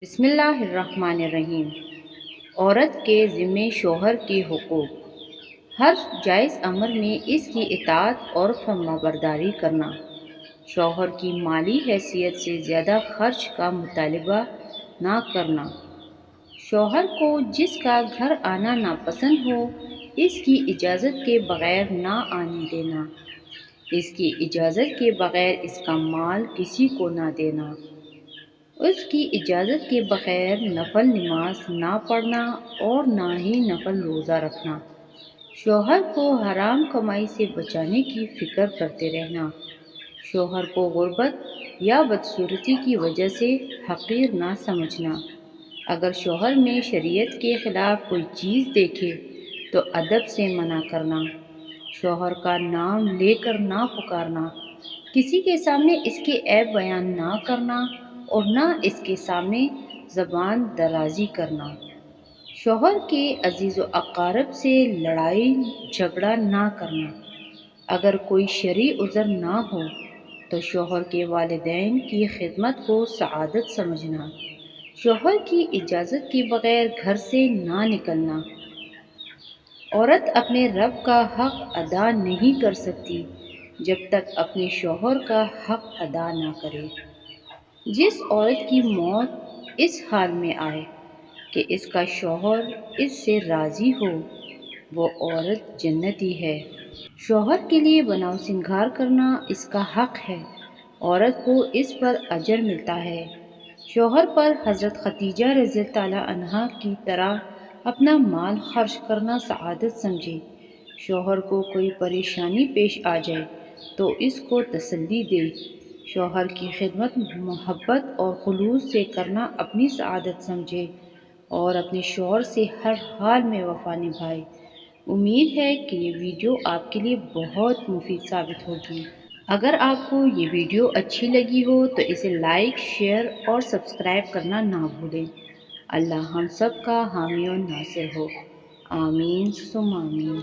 بسم اللہ الرحمن الرحیم۔ عورت کے ذمے شوہر کے حقوق۔ ہر جائز امر میں اس کی اطاعت اور فرمانبرداری کرنا، شوہر کی مالی حیثیت سے زیادہ خرچ کا مطالبہ نہ کرنا، شوہر کو جس کا گھر آنا ناپسند ہو اس کی اجازت کے بغیر نہ آنے دینا، اس کی اجازت کے بغیر اس کا مال کسی کو نہ دینا، اس کی اجازت کے بغیر نفل نماز نہ پڑھنا اور نہ ہی نفل روزہ رکھنا، شوہر کو حرام کمائی سے بچانے کی فکر کرتے رہنا، شوہر کو غربت یا بدصورتی کی وجہ سے حقیر نہ سمجھنا، اگر شوہر میں شریعت کے خلاف کوئی چیز دیکھے تو ادب سے منع کرنا، شوہر کا نام لے کر نہ پکارنا، کسی کے سامنے اس کے عیب بیان نہ کرنا اور نہ اس کے سامنے زبان درازی کرنا، شوہر کے عزیز و اقارب سے لڑائی جھگڑا نہ کرنا، اگر کوئی شرعی عذر نہ ہو تو شوہر کے والدین کی خدمت کو سعادت سمجھنا، شوہر کی اجازت کے بغیر گھر سے نہ نکلنا۔ عورت اپنے رب کا حق ادا نہیں کر سکتی جب تک اپنے شوہر کا حق ادا نہ کرے۔ جس عورت کی موت اس حال میں آئے کہ اس کا شوہر اس سے راضی ہو وہ عورت جنتی ہے۔ شوہر کے لیے بناؤ سنگار کرنا اس کا حق ہے، عورت کو اس پر اجر ملتا ہے۔ شوہر پر حضرت خدیجہ رضی اللہ عنہا کی طرح اپنا مال خرچ کرنا سعادت سمجھے۔ شوہر کو کوئی پریشانی پیش آ جائے تو اس کو تسلی دے، شوہر کی خدمت محبت اور خلوص سے کرنا اپنی سعادت سمجھے اور اپنے شوہر سے ہر حال میں وفا نبھائے۔ امید ہے کہ یہ ویڈیو آپ کے لیے بہت مفید ثابت ہوگی۔ اگر آپ کو یہ ویڈیو اچھی لگی ہو تو اسے لائک، شیئر اور سبسکرائب کرنا نہ بھولیں۔ اللہ ہم سب کا حامی و ناصر ہو، آمین ثم آمین۔